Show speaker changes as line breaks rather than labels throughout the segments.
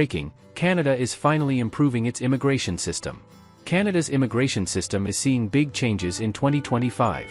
Breaking: Canada is finally improving its immigration system. Canada's immigration system is seeing big changes in 2025.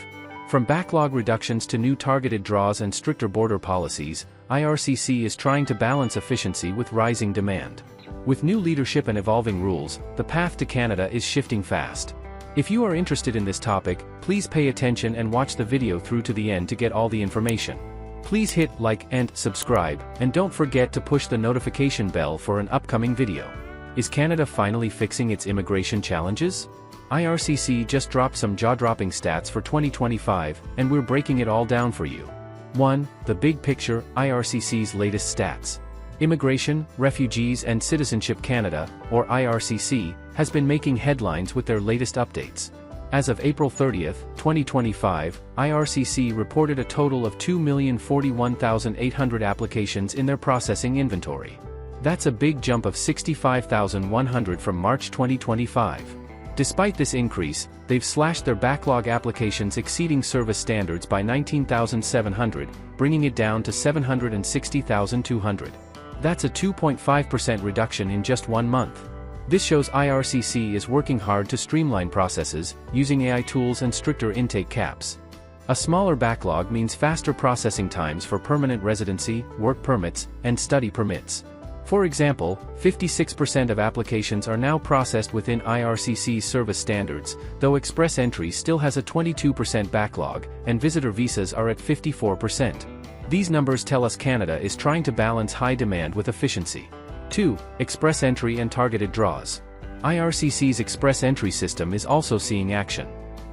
From backlog reductions to new targeted draws and stricter border policies, IRCC is trying to balance efficiency with rising demand. With new leadership and evolving rules, the path to Canada is shifting fast. If you are interested in this topic, please pay attention and watch the video through to the end to get all the information. Please hit like and subscribe, and don't forget to push the notification bell for an upcoming video. Is Canada finally fixing its immigration challenges? IRCC just dropped some jaw-dropping stats for 2025, and we're breaking it all down for you. 1. The Big Picture, IRCC's latest stats. Immigration, Refugees and Citizenship Canada, or IRCC, has been making headlines with their latest updates. As of April 30, 2025, IRCC reported a total of 2,041,800 applications in their processing inventory. That's a big jump of 65,100 from March 2025. Despite this increase, they've slashed their backlog applications exceeding service standards by 19,700, bringing it down to 760,200. That's a 2.5% reduction in just 1 month. This shows IRCC is working hard to streamline processes, using AI tools and stricter intake caps. A smaller backlog means faster processing times for permanent residency, work permits, and study permits. For example, 56% of applications are now processed within IRCC's service standards, though Express Entry still has a 22% backlog, and visitor visas are at 54%. These numbers tell us Canada is trying to balance high demand with efficiency. 2. Express Entry and targeted draws. IRCC's Express Entry system is also seeing action.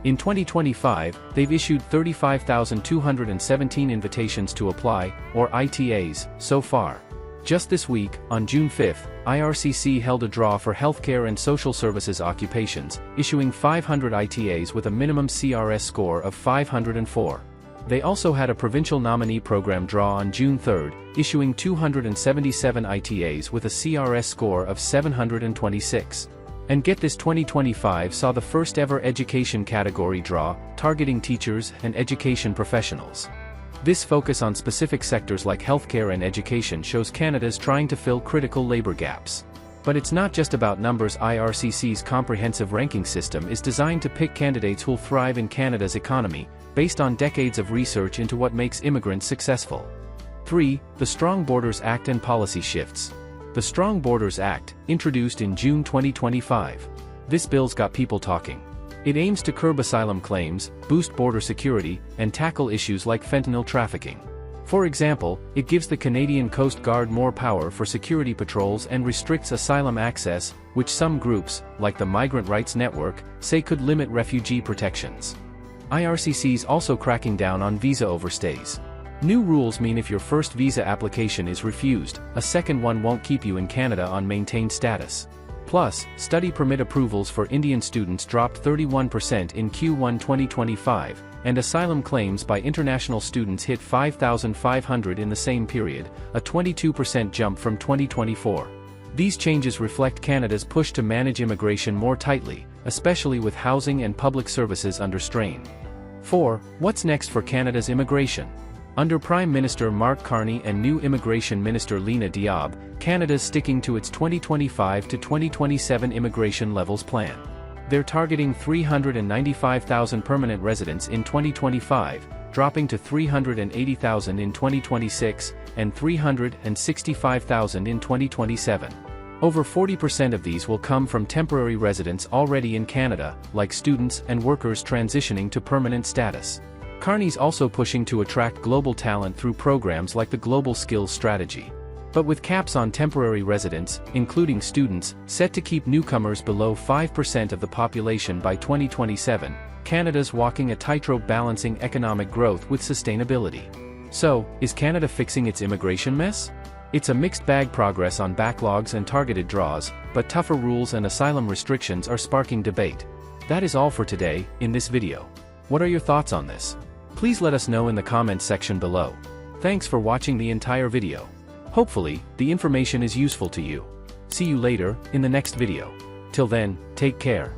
In 2025, they've issued 35,217 invitations to apply, or ITAs, so far. Just this week, on June 5, IRCC held a draw for healthcare and social services occupations, issuing 500 ITAs with a minimum CRS score of 504. They also had a provincial nominee program draw on June 3, issuing 277 ITAs with a CRS score of 726. And get this, 2025 saw the first ever education category draw, targeting teachers and education professionals. This focus on specific sectors like healthcare and education shows Canada's trying to fill critical labor gaps. But it's not just about numbers. IRCC's comprehensive ranking system is designed to pick candidates who'll thrive in Canada's economy, based on decades of research into what makes immigrants successful. 3. The Strong Borders Act and policy shifts. The Strong Borders Act, introduced in June 2025. This bill's got people talking. It aims to curb asylum claims, boost border security, and tackle issues like fentanyl trafficking. For example, it gives the Canadian Coast Guard more power for security patrols and restricts asylum access, which some groups, like the Migrant Rights Network, say could limit refugee protections. IRCC's also cracking down on visa overstays. New rules mean if your first visa application is refused, a second one won't keep you in Canada on maintained status. Plus, study permit approvals for Indian students dropped 31% in Q1 2025, and asylum claims by international students hit 5,500 in the same period, a 22% jump from 2024. These changes reflect Canada's push to manage immigration more tightly, especially with housing and public services under strain. 4. What's next for Canada's immigration? Under Prime Minister Mark Carney and new Immigration Minister Lena Diab, Canada's sticking to its 2025 to 2027 immigration levels plan. They're targeting 395,000 permanent residents in 2025, dropping to 380,000 in 2026, and 365,000 in 2027. Over 40% of these will come from temporary residents already in Canada, like students and workers transitioning to permanent status. Carney's also pushing to attract global talent through programs like the Global Skills Strategy. But with caps on temporary residents, including students, set to keep newcomers below 5% of the population by 2027, Canada's walking a tightrope balancing economic growth with sustainability. So, is Canada fixing its immigration mess? It's a mixed bag. Progress on backlogs and targeted draws, but tougher rules and asylum restrictions are sparking debate. That is all for today, in this video. What are your thoughts on this? Please let us know in the comments section below. Thanks for watching the entire video. Hopefully, the information is useful to you. See you later, in the next video. Till then, take care.